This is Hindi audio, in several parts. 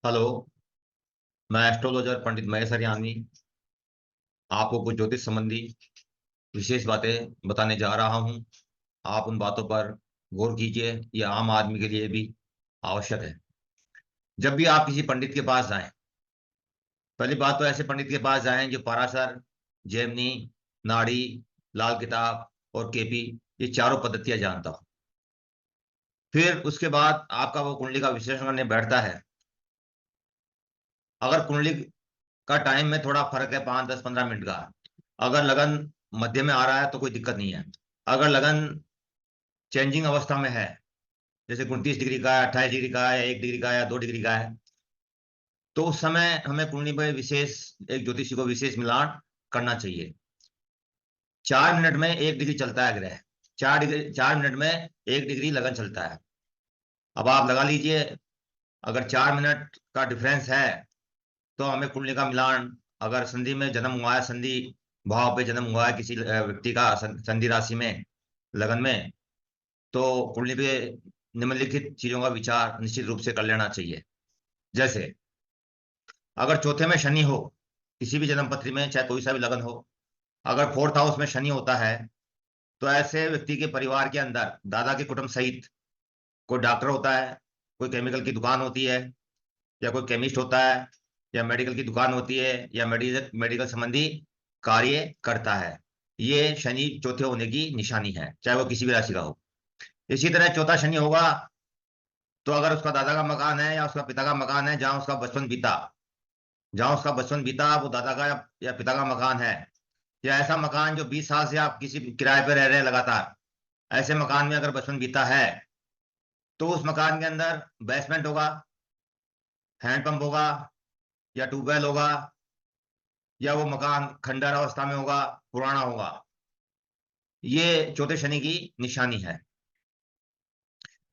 हेलो। मैं एस्ट्रोलॉजर पंडित महेश हरियाणवी आपको कुछ ज्योतिष संबंधी विशेष बातें बताने जा रहा हूं। आप उन बातों पर गौर कीजिए। यह आम आदमी के लिए भी आवश्यक है। जब भी आप किसी पंडित के पास जाएं, पहली बात तो ऐसे पंडित के पास जाएं जो पराशर, जेमिनी, नाड़ी, लाल किताब और केपी, ये चारों पद्धतियां जानता हो। फिर उसके बाद आपका वो कुंडली का विश्लेषण करने बैठता है। अगर कुंडली का टाइम में थोड़ा फर्क है, 5, 10, 15 मिनट का, अगर लगन मध्य में आ रहा है तो कोई दिक्कत नहीं है। अगर लगन चेंजिंग अवस्था में है, जैसे 29 डिग्री का है, 28 डिग्री का है, 1 डिग्री का है या 2 डिग्री का है, तो उस समय हमें कुंडली में विशेष, एक ज्योतिषी को विशेष मिलान करना चाहिए। 4 मिनट में 1 डिग्री चलता है ग्रह। 4 मिनट में 1 डिग्री लगन चलता है। अब आप लगा लीजिए, अगर 4 मिनट का डिफरेंस है तो हमें कुंडली का मिलान, अगर संधि में जन्म हुआ है, संधि भाव पे जन्म हुआ है किसी व्यक्ति का, संधि राशि में, लगन में, तो कुंडली पे निम्नलिखित चीजों का विचार निश्चित रूप से कर लेना चाहिए। जैसे अगर चौथे में शनि हो, किसी भी जन्म पत्री में चाहे कोई सा भी लगन हो, अगर फोर्थ हाउस में शनि होता है, तो ऐसे व्यक्ति के परिवार के अंदर दादा के कुटुंब सहित कोई डॉक्टर होता है, कोई केमिकल की दुकान होती है, या कोई केमिस्ट होता है, या मेडिकल की दुकान होती है, या मेडिकल मेडिकल संबंधी कार्य करता है। ये शनि चौथे होने की निशानी है, चाहे वो किसी भी राशि का हो। इसी तरह चौथा शनि होगा तो अगर उसका दादा का मकान है या उसका पिता का मकान है, जहां उसका बचपन बीता वो दादा का या पिता का मकान है, या ऐसा मकान जो 20 साल से आप किसी किराए पे रह रहे हैं लगातार, ऐसे मकान में अगर बचपन बीता है, तो उस मकान के अंदर बेसमेंट होगा, हैंडपंप होगा, या ट्यूबवेल होगा, या वो मकान खंडर अवस्था में होगा, पुराना होगा। ये चौथे शनि की निशानी है।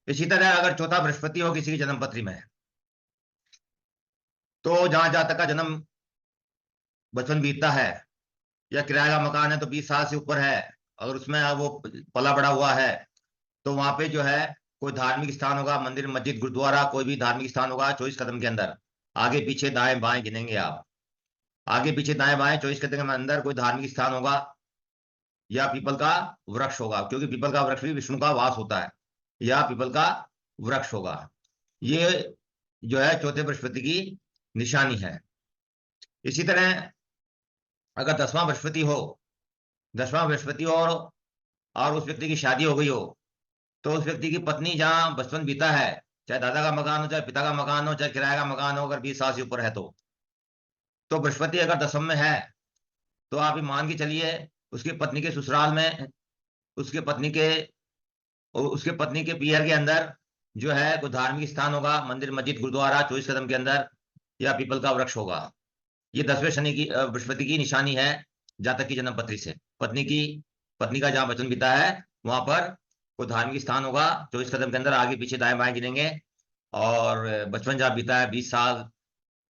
इसी तरह अगर चौथा बृहस्पति हो किसी की जन्म पत्री में, तो जहां जहां तक का जन्म बचपन बीतता है, या किराए का मकान है तो 20 साल से ऊपर है, अगर उसमें वो पला बड़ा हुआ है, तो वहां पे जो है कोई धार्मिक स्थान होगा, मंदिर, मस्जिद, गुरुद्वारा, कोई भी धार्मिक स्थान होगा 24 कदम के अंदर। आगे पीछे दाएं बाएं गिनेंगे आप। आगे पीछे दाएं बाएं 24 कदम के अंदर कोई धार्मिक स्थान होगा, या पीपल का वृक्ष होगा, क्योंकि पीपल का वृक्ष भी विष्णु का वास होता है, या पीपल का वृक्ष होगा। ये जो है चौथे बृहस्पति की निशानी है। इसी तरह अगर 10वां बृहस्पति हो, 10वां बृहस्पति और उस व्यक्ति की शादी हो गई हो, तो उस व्यक्ति की पत्नी जहां बचपन बीता है, चाहे दादा का मकान हो, चाहे पिता का मकान हो, चाहे किराए का मकान हो, अगर 20 साल से ऊपर है, तो बृहस्पति अगर 10वें में है, तो आप ये मान के चलिए उसकी पत्नी के ससुराल में, उसके पत्नी के उसके पत्नी के पियर के अंदर जो है कोई धार्मिक स्थान होगा, मंदिर, मस्जिद, गुरुद्वारा 24 कदम के अंदर, या पीपल का वृक्ष होगा। ये 10वें शनि की, बृहस्पति की निशानी है। जातक की जन्म पत्री से पत्नी का जहां वचन बीता है, वहां पर कोई धार्मिक स्थान होगा 24 कदम के अंदर, आगे पीछे दाएं बाएं गिनेंगे। और बचपन जहाँ बीता है 20 साल,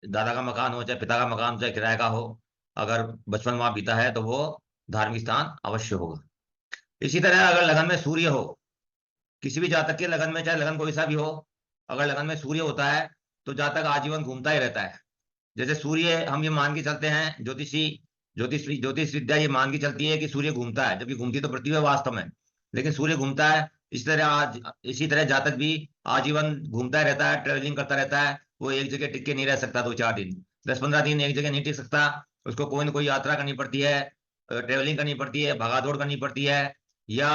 दादा का मकान हो, चाहे पिता का मकान हो, चाहे किराए का हो, अगर बचपन वहां बीता है तो वो धार्मिक स्थान अवश्य होगा। इसी तरह अगर लगन में सूर्य हो, किसी भी जातक के लगन में, चाहे लगन कोई सा भी हो, अगर लगन में सूर्य होता है, तो जातक आजीवन घूमता ही रहता है। जैसे सूर्य, हम ये मान के चलते हैं, ज्योतिष विद्या ये मान के चलती है कि सूर्य घूमता है, जबकि घूमती तो पृथ्वी है वास्तव में, लेकिन सूर्य घूमता है। इसी तरह जातक भी आजीवन घूमता ही रहता है, ट्रेवलिंग करता रहता है। वो एक जगह टिक के नहीं रह सकता 2, 4 दिन, 10, 15 दिन एक जगह नहीं टिक सकता। उसको कोई ना कोई यात्रा करनी पड़ती है, ट्रेवलिंग करनी पड़ती है, भागादौड़ करनी पड़ती है, या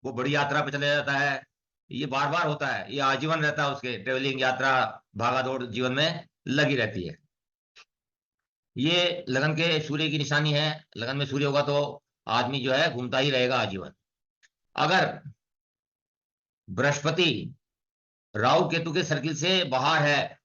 वो बड़ी यात्रा पे चले जाता है। ये बार बार होता है, ये आजीवन रहता है, उसके ट्रेवलिंग, यात्रा, भागादौड़ जीवन में लगी रहती है। ये लगन के सूर्य की निशानी है। लगन में सूर्य होगा तो आदमी जो है घूमता ही रहेगा आजीवन। अगर बृहस्पति राहु केतु के सर्किल से बाहर है,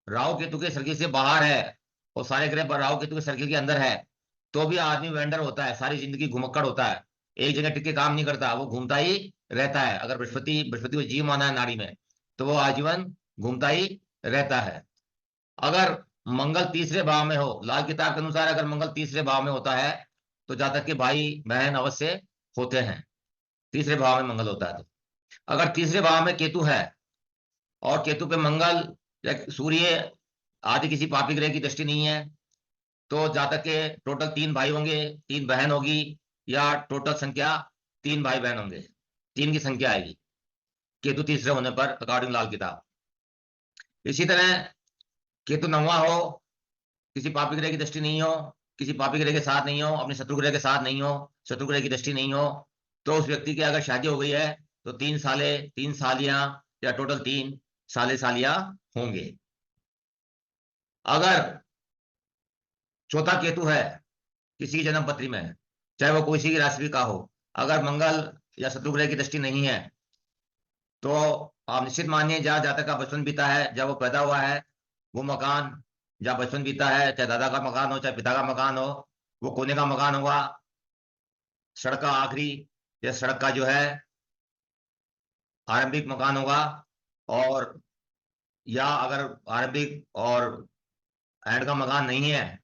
राहु केतु के सर्किल से बाहर है, और सारे ग्रह पर राहु केतु के सर्किल के अंदर है, तो भी आदमी वेंडर होता है, सारी जिंदगी घुमक्कड़ होता है, एक जगह टिक के काम नहीं करता, वो घूमता ही रहता है। अगर बृहस्पति को जीव माना है नाड़ी में, तो वो आजीवन घूमता ही रहता है। अगर मंगल तीसरे भाव में हो, लाल किताब के अनुसार अगर मंगल तीसरे भाव में होता है, तो जातक के भाई बहन अवश्य होते हैं, तीसरे भाव में मंगल होता है तो। अगर तीसरे भाव में केतु है और केतु पे मंगल या सूर्य आदि किसी पापी ग्रह की दृष्टि नहीं है, तो जातक के टोटल 3 भाई होंगे, 3 बहन होगी, या टोटल संख्या 3 भाई बहन होंगे, 3 की संख्या आएगी केतु तीसरे होने पर अकॉर्डिंग लाल किताब। इसी तरह केतु 9वां हो, किसी पापी ग्रह की दृष्टि नहीं हो, किसी पापी ग्रह के साथ नहीं हो, अपने शत्रु ग्रह के साथ नहीं हो, शत्रु ग्रह की दृष्टि नहीं हो, तो उस व्यक्ति की अगर शादी हो गई है तो 3 साले, 3 सालियां, या टोटल 3 साले सालियां होंगे। अगर चौथा केतु है किसी की जन्म पत्री में, चाहे वो कोई सी की राशि का हो, अगर मंगल या शत्रु ग्रह की दृष्टि नहीं है, तो आप निश्चित मानिए जहां जातक का बचपन बीता है, जब वो पैदा हुआ है, वो मकान जहाँ बचपन बीता है, चाहे दादा का मकान हो चाहे पिता का मकान हो, वो कोने का मकान होगा, सड़क का आखिरी या सड़क का जो है आरंभिक मकान होगा। और या अगर आरंभिक और एंड का मकान नहीं है,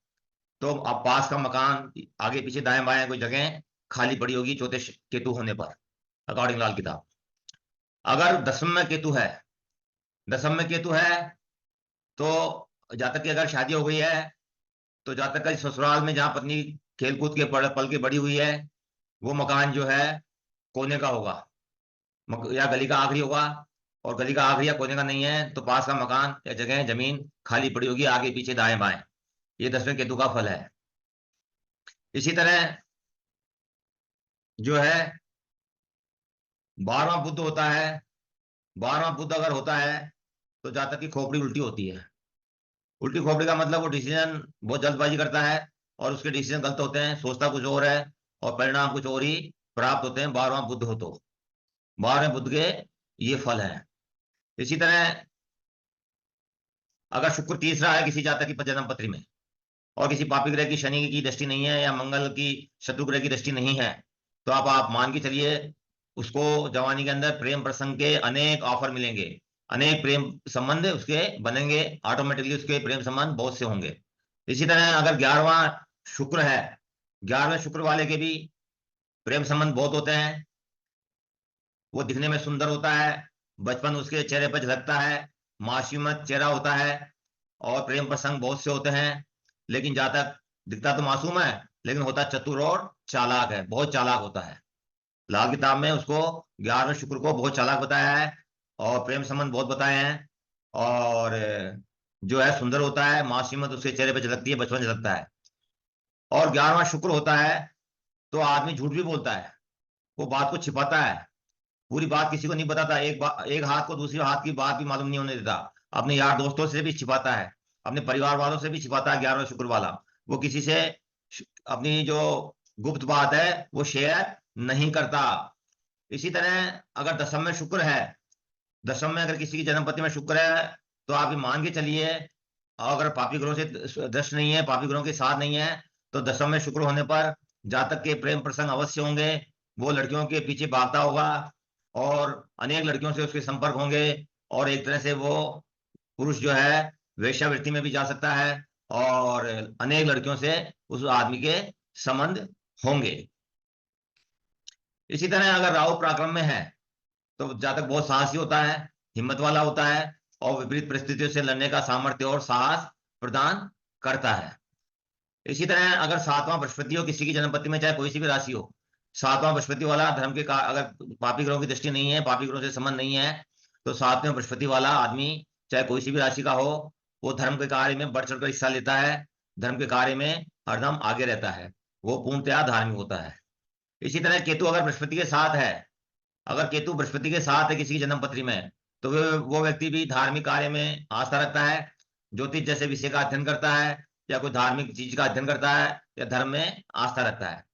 तो आप पास का मकान आगे पीछे दाएं बाएं कोई जगह खाली पड़ी होगी चौथे केतु होने पर अकॉर्डिंग लाल किताब। अगर दसम में केतु है, दसम में केतु है, तो जातक की अगर शादी हो गई है, तो जातक का ससुराल में जहां पत्नी खेलकूद के पल के बड़ी हुई है, वो मकान जो है कोने का होगा, या गली का आखिरी होगा। और गली का आखिरी या कोने का नहीं है, तो पास का मकान या जगह जमीन खाली पड़ी होगी आगे पीछे दाएं बाएं। ये 10वें केतु का फल है। इसी तरह जो है 12वां बुध होता है। 12वां बुध अगर होता है, तो जातक की खोपड़ी उल्टी होती है। उल्टी खोपड़ी का मतलब वो डिसीजन बहुत जल्दबाजी करता है, और उसके डिसीजन गलत होते हैं, सोचता कुछ और है और परिणाम कुछ और ही प्राप्त होते हैं 12वां बुध हो तो। 12वें बुध के ये फल है। इसी तरह अगर शुक्र तीसरा है किसी जातक की जन्म पत्री में, और किसी पापी ग्रह की शनि की दृष्टि नहीं है, या मंगल की शत्रु ग्रह की दृष्टि नहीं है, तो आप मान के चलिए उसको जवानी के अंदर प्रेम प्रसंग के अनेक ऑफर मिलेंगे, अनेक प्रेम संबंध उसके बनेंगे, ऑटोमेटिकली उसके प्रेम संबंध बहुत से होंगे। इसी तरह अगर 11वां शुक्र है, 11वें शुक्र वाले के भी प्रेम संबंध बहुत होते हैं। वो दिखने में सुंदर होता है, बचपन उसके चेहरे पर झलकता है, मासूमियत चेहरा होता है, और प्रेम प्रसंग बहुत से होते हैं। लेकिन जातक दिखता तो मासूम है, लेकिन होता चतुर और चालाक है, बहुत चालाक होता है। लाल किताब में उसको 11वें शुक्र को बहुत चालाक बताया है, और प्रेम संबंध बहुत बताए हैं, और जो है सुंदर होता है, मासूमियत उसके चेहरे पर झलकती है, बचपन झलकता है। और 11वां शुक्र होता है तो आदमी झूठ भी बोलता है, वो बात को छिपाता है, पूरी बात किसी को नहीं बताता, एक हाथ को दूसरे हाथ की बात भी मालूम नहीं होने देता, अपने यार दोस्तों से भी छिपाता है, अपने परिवार वालों से भी छिपाता है। 11वां शुक्र वाला वो किसी से अपनी जो गुप्त बात है वो शेयर नहीं करता। इसी तरह अगर दसम में शुक्र है, दसम में अगर किसी की जन्मपति में शुक्र है, तो आप ये मान के चलिए, अगर पापी ग्रहों से दृष्ट नहीं है, पापी ग्रहों के साथ नहीं है, तो दसम में शुक्र होने पर जातक के प्रेम प्रसंग अवश्य होंगे। वो लड़कियों के पीछे भागता होगा, और अनेक लड़कियों से उसके संपर्क होंगे, और एक तरह से वो पुरुष जो है वेश्यावृत्ति में भी जा सकता है, और अनेक लड़कियों से उस आदमी के संबंध होंगे। इसी तरह अगर राहु पराक्रम में है, तो जातक बहुत साहसी होता है, हिम्मत वाला होता है, और विपरीत परिस्थितियों से लड़ने का सामर्थ्य और साहस प्रदान करता है। इसी तरह अगर 7वां बृहस्पति हो किसी की जन्मपत्ति में, चाहे कोई सी भी राशि हो, 7वां बृहस्पति वाला धर्म के अगर पापी ग्रहों की दृष्टि नहीं है, पापी ग्रहों से संबंध नहीं है, तो 7वें बृहस्पति वाला आदमी चाहे कोई सी भी राशि का हो, वो धर्म के कार्य में बढ़ चढ़कर हिस्सा लेता है, धर्म के कार्य में हरदम आगे रहता है, वो पूर्णतया धार्मिक होता है। इसी तरह केतु अगर बृहस्पति के साथ है, अगर केतु बृहस्पति के साथ है किसी की जन्म पत्री में, तो वो व्यक्ति भी धार्मिक कार्य में आस्था रखता है, ज्योतिष जैसे विषय का अध्ययन करता है, या कोई धार्मिक चीज का अध्ययन करता है, या धर्म में आस्था रखता है।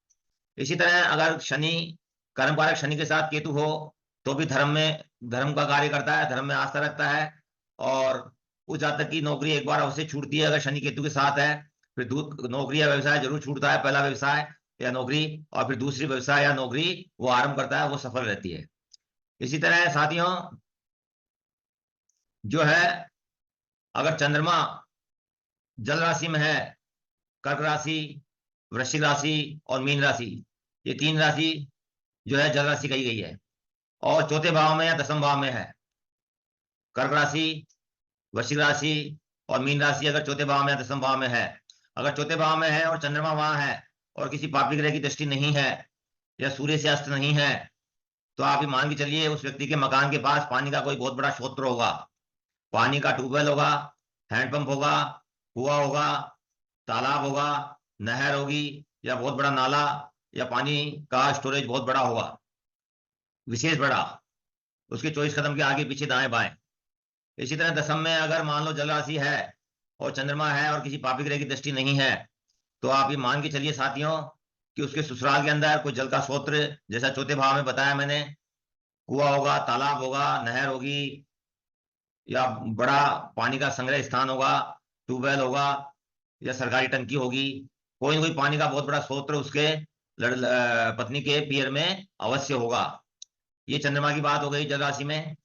इसी तरह अगर शनि, कर्म कारक शनि के साथ केतु हो, तो भी धर्म का कार्य करता है, धर्म में आस्था रखता है, और उस जातक की नौकरी एक बार अवश्य छूटती है अगर शनि केतु के साथ है। फिर नौकरी या व्यवसाय जरूर छूटता है, पहला व्यवसाय या नौकरी, और फिर दूसरी व्यवसाय या नौकरी वो आरंभ करता है, वो सफल रहती है। इसी तरह साथियों जो है, अगर चंद्रमा जल राशि में है, कर्क राशि, वृश्चिक राशि और मीन राशि, ये 3 राशि जो है जल राशि कही गई है, और चौथे भाव में या दसम भाव में है कर्क राशि, वृश्चिक राशि और मीन राशि अगर चौथे भाव में या दसम भाव में है, अगर चौथे भाव में है और चंद्रमा वहां है और किसी पापी ग्रह की दृष्टि नहीं है या सूर्य से अस्त नहीं है, तो आप ये मान के चलिए उस व्यक्ति के मकान के पास पानी का कोई बहुत बड़ा स्रोत होगा। पानी का ट्यूबवेल होगा, हैंडपंप होगा, कुआं होगा, तालाब होगा, नहर होगी, या बहुत बड़ा नाला या पानी का स्टोरेज बहुत बड़ा होगा, विशेष बड़ा, उसके 24 कदम के आगे पीछे दाएं बाएं। इसी तरह दसम में अगर मान लो जल राशि है और चंद्रमा है और किसी पापी ग्रह की दृष्टि नहीं है, तो आप ये मान के चलिए साथियों कि उसके ससुराल के अंदर कोई जल का स्रोत, जैसा चौथे भाव में बताया मैंने, कुआं होगा, तालाब होगा, नहर होगी, या बड़ा पानी का संग्रह स्थान होगा, ट्यूबवेल होगा, या सरकारी टंकी होगी, कोई ना कोई पानी का बहुत बड़ा स्रोत उसके पत्नी के पियर में अवश्य होगा। ये चंद्रमा की बात हो गई जल राशि में।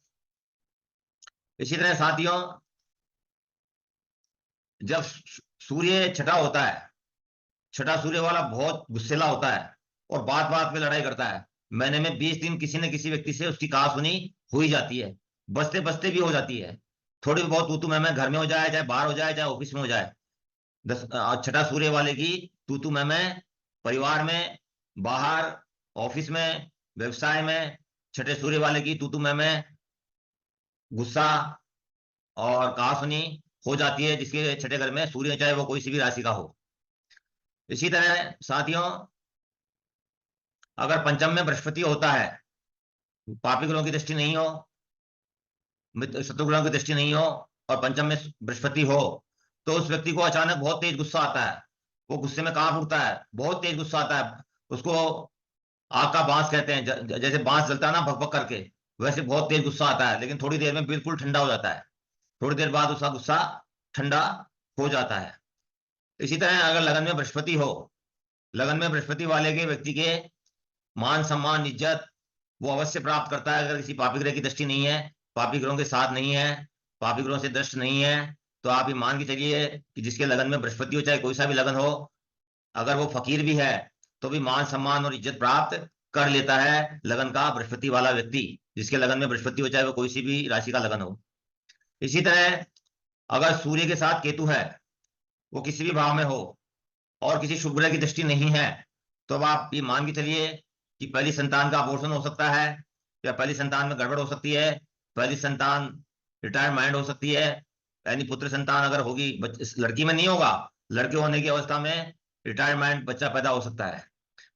इसी तरह साथियों जब सूर्य छठा होता है, छठा सूर्य वाला बहुत गुस्सेला होता है और बात बात पे लड़ाई करता है। महीने में 20 दिन किसी न किसी व्यक्ति से उसकी कहासुनी हो ही जाती है, बसते बसते भी हो जाती है। थोड़ी बहुत तू मैं घर में हो जाए, चाहे बाहर हो जाए, चाहे ऑफिस में हो जाए। छठा सूर्य वाले की तू मैं परिवार में, बाहर, ऑफिस में, व्यवसाय में, छठे सूर्य वाले की तू मैं गुस्सा और कहासुनी हो जाती है, जिसके छठे घर में सूर्य, चाहे वो कोई सी भी राशि का हो। इसी तरह साथियों अगर पंचम में बृहस्पति होता है, पापी ग्रहों की दृष्टि नहीं हो, शत्रु ग्रहों की दृष्टि नहीं हो, और पंचम में बृहस्पति हो, तो उस व्यक्ति को अचानक बहुत तेज गुस्सा आता है। वो गुस्से में कांप उठता है, बहुत तेज गुस्सा आता है उसको। आग का बांस कहते हैं, जैसे बांस जलता है ना भक भक करके, वैसे बहुत तेज गुस्सा आता है, लेकिन थोड़ी देर में बिल्कुल ठंडा हो जाता है। थोड़ी देर बाद उसका गुस्सा ठंडा हो जाता है। इसी तरह अगर लगन में बृहस्पति हो, लगन में बृहस्पति वाले के व्यक्ति के मान सम्मान इज्जत वो अवश्य प्राप्त करता है, अगर किसी पापी ग्रह की दृष्टि नहीं है, पापी ग्रहों के साथ नहीं है, पापी ग्रहों से दृष्ट नहीं है, तो आप ये मान के चलिए कि जिसके लगन में बृहस्पति हो, चाहे कोई सा भी लगन हो, अगर वो फकीर भी है तो भी मान सम्मान और इज्जत प्राप्त कर लेता है लगन का बृहस्पति वाला व्यक्ति, जिसके लगन में बृहस्पति हो, चाहे वो कोई सी भी राशि का लगन हो। इसी तरह अगर सूर्य के साथ केतु है, वो किसी भी भाव में हो और किसी शुभ ग्रह की दृष्टि नहीं है, तो अब आप ये मान के चलिए कि पहली संतान का अबॉर्शन हो सकता है, या पहली संतान में गड़बड़ हो सकती है, पहली संतान रिटायरमेंट हो सकती है, यानी पुत्र संतान अगर होगी, लड़की में नहीं होगा, लड़के होने की अवस्था में रिटायरमेंट बच्चा पैदा हो सकता है।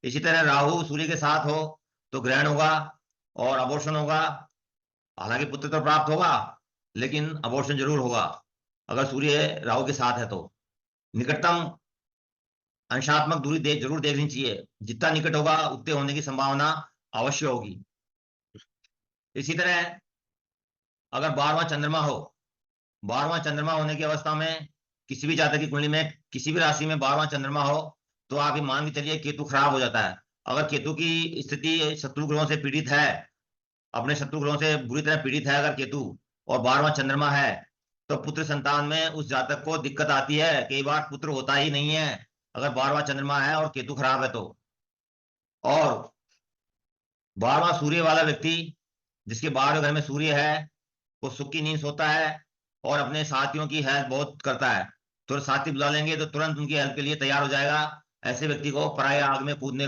इसी तरह राहु सूर्य के साथ हो तो ग्रहण होगा और अबॉर्शन होगा। हालांकि पुत्र तो प्राप्त होगा, लेकिन अबॉर्शन जरूर होगा अगर सूर्य राहु के साथ है तो। निकटतम अंशात्मक दूरी जरूर देखनी चाहिए, जितना निकट होगा उतने होने की संभावना अवश्य होगी। इसी तरह अगर 12वां चंद्रमा हो, 12वां चंद्रमा होने की अवस्था में किसी भी जातक की कुंडली में किसी भी राशि में 12वां चंद्रमा हो, तो आप ये मान के चलिए केतु खराब हो जाता है। अगर केतु की स्थिति शत्रु ग्रहों से पीड़ित है, अपने शत्रु ग्रहों से बुरी तरह पीड़ित है अगर केतु, और 12वां चंद्रमा है, तो पुत्र संतान में उस जातक को दिक्कत आती है, कई बार पुत्र होता ही नहीं है अगर 12वां चंद्रमा है और केतु खराब है तो। और 12वां सूर्य वाला व्यक्ति जिसके 12वें घर में सूर्य है, वो सुख की नींद सोता है और अपने साथियों की हेल्प बहुत करता है। तो साथी बुला लेंगे तो तुरंत उनकी हेल्प के लिए तैयार हो जाएगा। ऐसे व्यक्ति को पराई आग में कूदने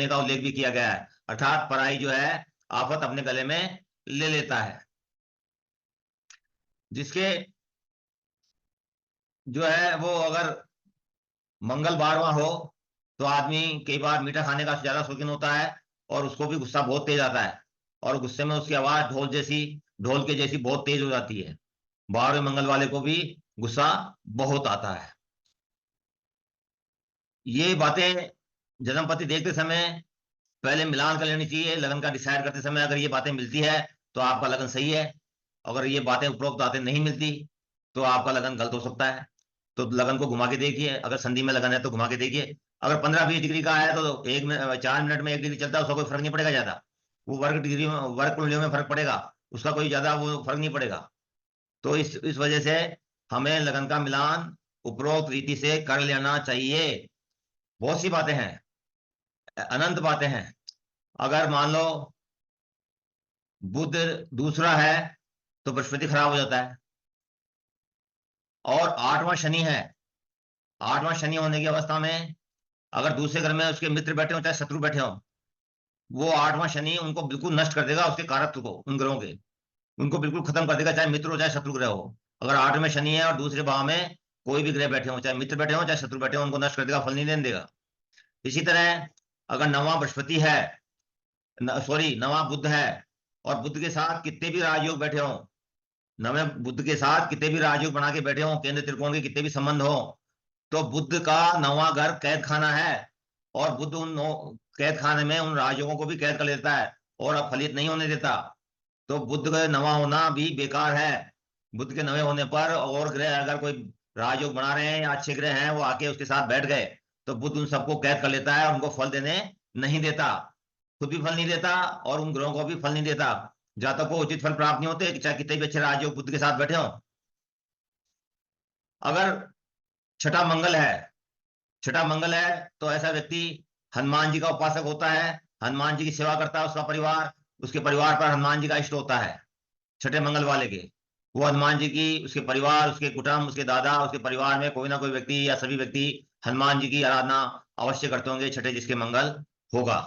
का उल्लेख भी किया गया है, अर्थात पराई जो है आफत अपने गले में ले लेता है। जिसके जो है वो अगर मंगल 12वां हो, तो आदमी कई बार मीठा खाने का ज्यादा शौकीन होता है और उसको भी गुस्सा बहुत तेज आता है, और गुस्से में उसकी आवाज ढोल के जैसी बहुत तेज हो जाती है। 12वें मंगल वाले को भी गुस्सा बहुत आता है। ये बातें जन्मपति देखते समय पहले मिलान कर लेनी चाहिए। लगन का डिसाइड करते समय अगर ये बातें मिलती है तो आपका लगन सही है, अगर ये बातें उपरोक्त बातें नहीं मिलती तो आपका लगन गलत हो सकता है। तो लगन को घुमा के देखिए, अगर संधि में लगन है तो घुमा के देखिए। अगर 15-20 डिग्री का है तो 4 मिनट में 1 डिग्री चलता है, उसका कोई फर्क नहीं पड़ेगा ज्यादा। वो वर्ग कुंडलियों में फर्क पड़ेगा, उसका कोई ज्यादा वो फर्क नहीं पड़ेगा। तो इस वजह से हमें लगन का मिलान उपरोक्त रीति से कर लेना चाहिए। बहुत सी बातें हैं, अनंत बातें हैं। अगर मान लो बुध दूसरा है तो बृहस्पति खराब हो जाता है। और 8वां शनि है, 8वां शनि होने की अवस्था में अगर दूसरे घर में उसके मित्र बैठे हो चाहे शत्रु बैठे हो, वो 8वां शनि उनको बिल्कुल नष्ट कर देगा, उसके कारकत्व को, उन ग्रहों के, उनको बिल्कुल खत्म कर देगा, चाहे मित्र हो चाहे शत्रु ग्रह हो। अगर 8वें शनि है और दूसरे भाव में कोई भी ग्रह बैठे हो, चाहे मित्र बैठे हो चाहे शत्रु बैठे हो, उनको नष्ट कर देगा, फल नहीं देने देगा। इसी तरह अगर 9वां बृहस्पति है, सॉरी 9वां बुध है, और बुध के साथ कितने भी राजयोग बैठे हो, 9वें बुध के साथ कितने भी राजयोग बना के बैठे हो, केंद्र त्रिकोण के कितने भी संबंध हो, तो बुध का 9वां घर कैद खाना है, और बुध उन कैद खाने में उन राजयोगों को भी कैद कर लेता है और अब फलित नहीं होने देता। तो बुध का 9वां होना भी बेकार है। बुध के 9वें होने पर और ग्रह अगर कोई राजयोग बना रहे हैं या अच्छे ग्रह हैं वो आके उसके साथ बैठ गए, तो बुध उन सबको कैद कर लेता है और उनको फल देने नहीं देता, खुद भी फल नहीं देता और उन ग्रहों को भी फल नहीं देता। जातक को उचित फल प्राप्त नहीं होते, चाहे कितने भी अच्छे राजयोग बुध के साथ बैठे हो। अगर छठा मंगल है, छठा मंगल है तो ऐसा व्यक्ति हनुमान जी का उपासक होता है, हनुमान जी की सेवा करता है, उसका परिवार, उसके परिवार पर हनुमान जी का इष्ट होता है, छठे मंगल वाले के। वो हनुमान जी की, उसके परिवार, उसके कुटुंब, उसके दादा, उसके परिवार में कोई ना कोई व्यक्ति या सभी व्यक्ति हनुमान जी की आराधना अवश्य करते होंगे, छठे जिसके मंगल होगा।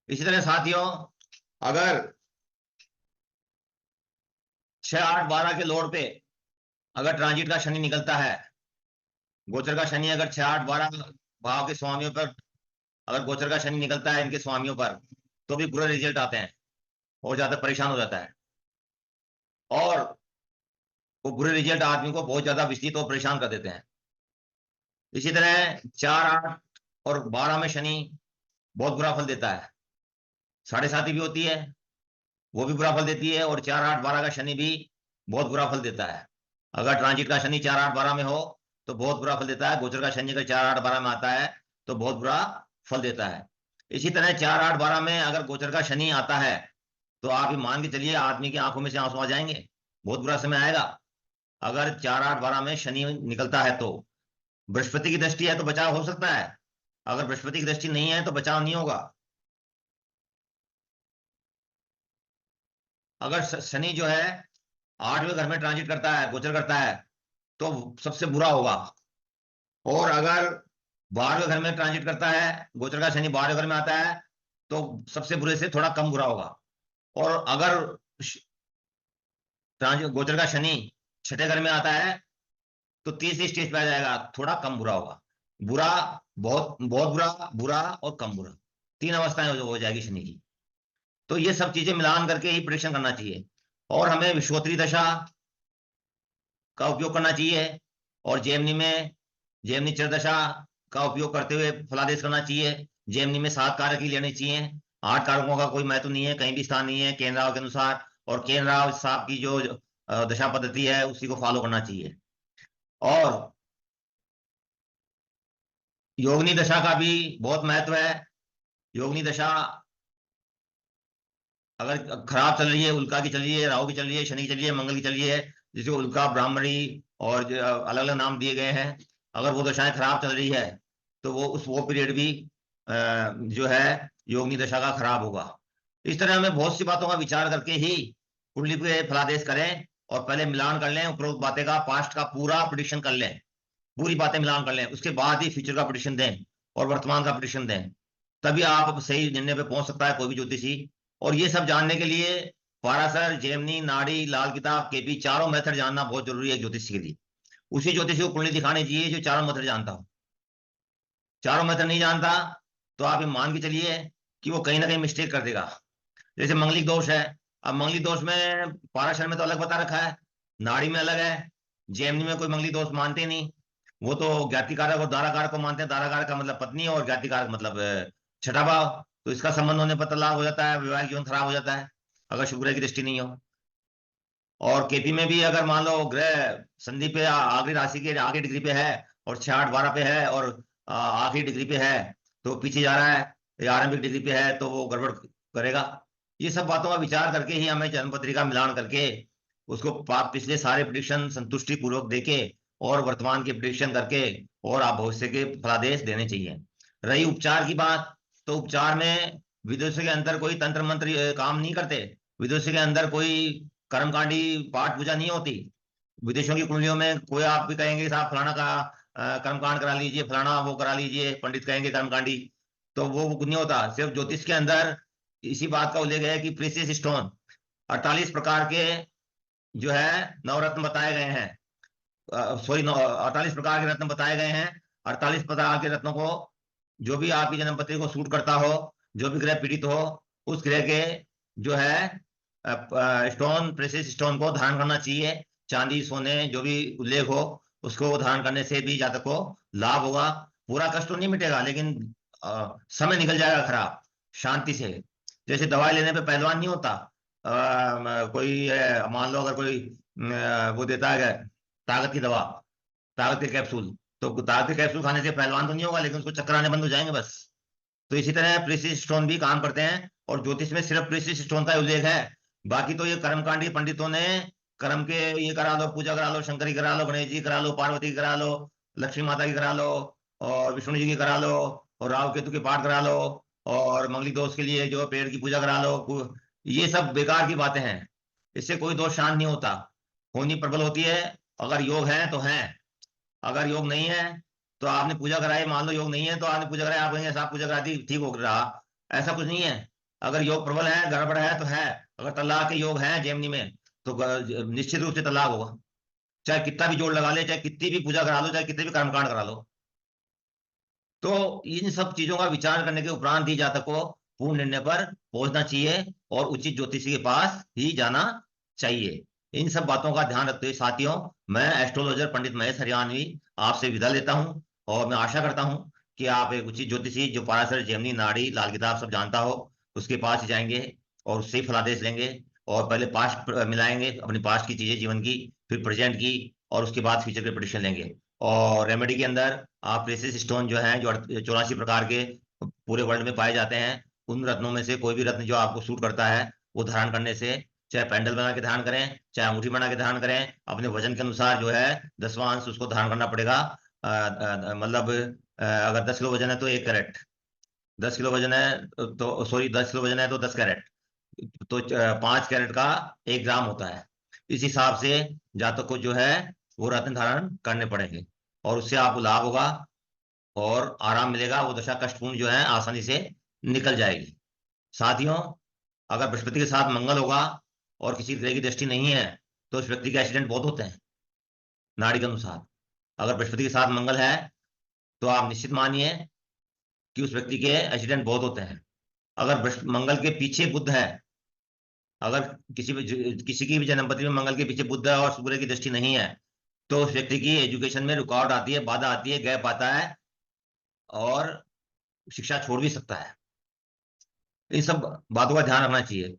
इसी तरह साथियों, अगर 6, 8, 12 के लोड पे अगर ट्रांजिट का शनि निकलता है, गोचर का शनि अगर 6, 8, 12 भाव के स्वामियों पर, अगर गोचर का शनि निकलता है इनके स्वामियों पर, तो भी बुरे रिजल्ट आते हैं और ज्यादा परेशान हो जाता है, और वो बुरे रिजल्ट आदमी को बहुत ज्यादा विचलित और परेशान कर देते हैं। इसी तरह 4, 8 और 12 में शनि बहुत बुरा फल देता है, 7.5 भी होती है, वो भी बुरा फल देती है, और 4, 8, 12 का शनि भी बहुत बुरा फल देता है। अगर ट्रांजिट का शनि 4, 8, 12 में हो तो बहुत बुरा फल देता है, गोचर का शनि अगर 4, 8, 12 में आता है तो बहुत बुरा फल देता है। इसी तरह 4, 8, 12 में अगर गोचर का शनि आता है तो आप ये मान के चलिए आदमी की आंखों में से आंसू आ जाएंगे, बहुत बुरा समय आएगा। अगर 4, 8, 12 में शनि निकलता है तो बृहस्पति की दृष्टि है तो बचाव हो सकता है, अगर बृहस्पति की दृष्टि नहीं है तो बचाव नहीं होगा। अगर शनि जो है 8वें घर में ट्रांजिट करता है, गोचर करता है, तो सबसे बुरा होगा। और अगर 12वें घर में ट्रांजिट करता है, गोचर का शनि 12वें घर में आता है, तो सबसे बुरे से थोड़ा कम बुरा होगा। और अगर ट्रांजिट गोचर का शनि छठे घर में आता है तो तीसरी स्टेज पे आ जाएगा, थोड़ा कम बुरा होगा। बुरा, बहुत बहुत बुरा, बुरा और कम बुरा, 3 अवस्थाएं हो जाएगी शनि की। तो ये सब चीजें मिलान करके ही प्रेडिक्शन करना चाहिए, और हमें विश्वोत्तरी दशा का उपयोग करना चाहिए, और जेमिनी में जेमिनी चरदशा का उपयोग करते हुए फलादेश करना चाहिए। जेमिनी में 7 कारक ही लेने चाहिए, 8 कारकों का कोई महत्व नहीं है, कहीं भी स्थान नहीं है केंद्र राव के अनुसार, और केंद्र राव साहब की जो दशा पद्धति है उसी को फॉलो करना चाहिए। और योगिनी दशा का भी बहुत महत्व है। योगिनी दशा अगर खराब चल रही है, उल्का की चल रही है, राहु की चल रही है, शनि की चल रही है, मंगल की चल रही है, जिसे उल्का, ब्राह्मणी और अलग अलग नाम दिए गए हैं, अगर वो दशाएं खराब चल रही है तो वो पीरियड भी जो है योगिनी दशा का खराब होगा। इस तरह हमें बहुत सी बातों का विचार करके ही कुंडली पे फलादेश करें, और पहले मिलान कर लें, उपरोक्त बातें का, पास्ट का पूरा प्रिडिक्शन कर लें, पूरी बातें मिलान कर लें, उसके बाद ही फ्यूचर का प्रिडिक्शन दें और वर्तमान का प्रिडिक्शन दें, तभी आप सही निर्णय पे पहुंच सकता है कोई भी ज्योतिषी। और ये सब जानने के लिए पारासर, जेमिनी, नाड़ी, लाल किताब, केपी, चारों मेथड जानना बहुत जरूरी है ज्योतिषी के लिए। उसी ज्योतिषी को कुंडली दिखानी चाहिए जो चारों मेथड जानता हो। चारों मेथड नहीं जानता तो आप ये मान के चलिए कि वो कहीं ना कहीं मिस्टेक कर देगा। जैसे मंगलिक दोष है, अब मंगलिक दोष में पाराशर में तो अलग बता रखा है, नाड़ी में अलग है, जेमिनी में कोई मंगलिक दोष मानते नहीं, वो तो ज्ञाति कारक और दारा कारक को मानते हैं, दारा कारक का मतलब पत्नी और ज्ञाति कारक मतलब छठा भाव, तो इसका संबंध होने पर तलाक हो जाता है, वैवाहिक जीवन खराब हो जाता है अगर शुभ ग्रह की दृष्टि नहीं हो। और केपी में भी अगर मान लो ग्रह संधि पे आखिरी राशि के आखिरी डिग्री पे है और 6, 8, 12 पे है और आखिरी डिग्री पे है तो पीछे जा रहा है, या आरंभिक डिग्री पे है तो वो गड़बड़ करेगा। ये सब बातों का विचार करके ही हमें जन्म पत्रिका मिलान करके उसको पिछले सारे प्रिडिक्शन संतुष्टि पूर्वक देके और वर्तमान के प्रिडिक्शन करके और आप भविष्य के फलादेश देने चाहिए। रही उपचार की बात, तो उपचार में विदेश के अंदर कोई तंत्र मंत्र काम नहीं करते, विदेश के अंदर कोई कर्मकांडी पाठ पूजा नहीं होती। विदेशों की कुंडलियों में कोई आप भी कहेंगे साहब फलाना का कर्मकांड करा लीजिए, फलाना वो करा लीजिए, पंडित कहेंगे कर्मकांडी, तो वो नहीं होता। सिर्फ ज्योतिष के अंदर इसी बात का उल्लेख है कि प्रीसियस स्टोन 48 प्रकार के जो है नवरत्न बताए गए हैं, सॉरी 48 प्रकार के रत्न बताए गए हैं। 48 प्रकार के रत्नों को जो भी आपकी जन्म पत्री को सूट करता हो, जो भी ग्रह पीड़ित हो, उस ग्रह के जो है स्टोन, प्रेसियस स्टोन को धारण करना चाहिए। चांदी सोने जो भी उल्लेख हो उसको धारण करने से भी जातक को लाभ होगा। पूरा कष्ट तो नहीं मिटेगा, लेकिन समय निकल जाएगा खराब, शांति से। जैसे दवाई लेने पे पहलवान नहीं होता, कोई मान लो अगर कोई वो देता है ताकत की दवा, ताकत के कैप्सूल, तो ताकत के कैप्सूल खाने से पहलवान तो नहीं होगा, लेकिन उसको चक्कर आने बंद हो जाएंगे बस। तो इसी तरह प्रीसियस स्टोन भी काम करते हैं, और ज्योतिष में सिर्फ प्रीसियस स्टोन का उल्लेख है। बाकी तो ये कर्मकांडी पंडितों ने कर्म के ये करा लो, पूजा करा लो, शंकर की करा लो, गणेश जी करा लो, पार्वती की करा लो, लक्ष्मी माता की करा लो, और विष्णु जी की करा लो, और राहु केतु के पाठ करा लो, और मंगली दोष के लिए जो पेड़ की पूजा करा लो। ये सब बेकार की बातें हैं, इससे कोई दोष शांत नहीं होता, होनी प्रबल होती है। अगर योग है तो है, अगर योग नहीं है तो आपने पूजा कराई, मान लो योग नहीं है तो आपने पूजा कराई, आप कहेंगे साहब पूजा करा दी ठीक हो रहा, ऐसा कुछ नहीं है। अगर योग प्रबल है, गड़बड़ है तो है। अगर तलाक के योग है जेमिनी में तो निश्चित रूप से तलाक होगा, चाहे कितना भी जोड़ लगा ले, चाहे कितनी भी पूजा करा लो, चाहे कितने भी कर्मकांड करा लो। तो इन सब चीजों का विचार करने के उपरांत ही जातक को पूर्ण निर्णय पर पहुंचना चाहिए, और उचित ज्योतिषी के पास ही जाना चाहिए। इन सब बातों का ध्यान रखते हुए साथियों, मैं एस्ट्रोलॉजर पंडित महेश हरियाणवी आपसे विदा लेता हूं, और मैं आशा करता हूं कि आप एक उचित ज्योतिषी जो पाराशर, जेमिनी, नाड़ी, लाल किताब सब जानता हो, उसके पास ही जाएंगे और उससे ही फलादेश लेंगे, और पहले पास्ट मिलाएंगे अपनी पास्ट की चीजें जीवन की, फिर प्रेजेंट की, और उसके बाद फ्यूचर के प्रेडिक्शन लेंगे। और रेमेडी के अंदर आप प्रेसियस स्टोन जो है, जो 84 प्रकार के पूरे वर्ल्ड में पाए जाते हैं, उन रत्नों में से कोई भी रत्न जो आपको सूट करता है वो धारण करने से, चाहे पैंडल बना के धारण करें, चाहे अंगूठी बना के धारण करें, अपने वजन के अनुसार जो है 10वां अंश उसको धारण करना पड़ेगा। मतलब अगर 10 किलो वजन है तो 1 कैरेट, 10 किलो वजन है तो सॉरी 10 किलो वजन है तो 10 कैरेट, तो 5 कैरेट का 1 ग्राम होता है। इस हिसाब से जातक को जो है वो रत्न धारण करने पड़ेंगे, और उससे आपको लाभ होगा और आराम मिलेगा। वो दशा कष्टपूर्ण जो है आसानी से निकल जाएगी। साथियों, अगर बृहस्पति के साथ मंगल होगा और किसी ग्रह की दृष्टि नहीं है तो उस व्यक्ति के एक्सीडेंट बहुत होते हैं नाड़ी के अनुसार। अगर बृहस्पति के साथ मंगल है तो आप निश्चित मानिए कि उस व्यक्ति के एक्सीडेंट बहुत होते हैं। अगर मंगल के पीछे बुध है, अगर किसी की भी जन्मपत्री में मंगल के पीछे बुध है और सूर्य की दृष्टि नहीं है, तो उस व्यक्ति की एजुकेशन में रुकावट आती है, बाधा आती है, गैप आता है, और शिक्षा छोड़ भी सकता है। इन सब बातों का ध्यान रखना चाहिए।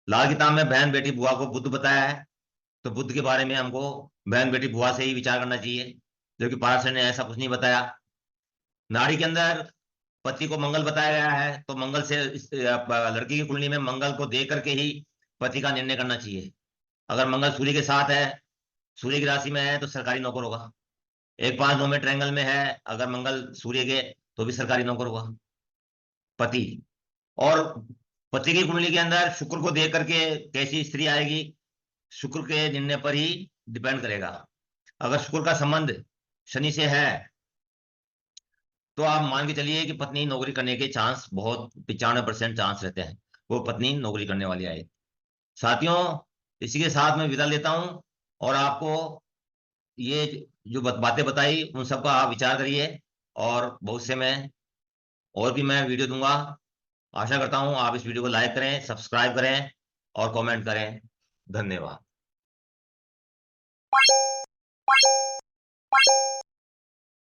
लाल किताब में बहन बेटी बुआ को बुद्ध बताया है, तो बुद्ध के बारे में हमको बहन बेटी बुआ से ही विचार करना चाहिए, जबकि पारसर ने ऐसा कुछ नहीं बताया। नाड़ी के अंदर पति को मंगल बताया गया है, तो मंगल से लड़की की कुंडली में मंगल को देख करके ही पति का निर्णय करना चाहिए। अगर मंगल सूर्य के साथ है, सूर्य की राशि में है, तो सरकारी नौकर होगा। 1-5-9 में ट्रायंगल में है अगर मंगल सूर्य के, तो भी सरकारी नौकर होगा पति। और पति की कुंडली के अंदर शुक्र को देख करके कैसी स्त्री आएगी, शुक्र के निर्णय पर ही डिपेंड करेगा। अगर शुक्र का संबंध शनि से है तो आप मान के चलिए कि पत्नी नौकरी करने के चांस बहुत 95% चांस रहते हैं वो पत्नी नौकरी करने वाली आए। साथियों, इसी के साथ मैं विदा लेता हूं, और आपको ये जो बातें बताई उन सब का आप विचार करिए, और बहुत से मैं और भी मैं वीडियो दूंगा। आशा करता हूं आप इस वीडियो को लाइक करें, सब्सक्राइब करें और कमेंट करें। धन्यवाद।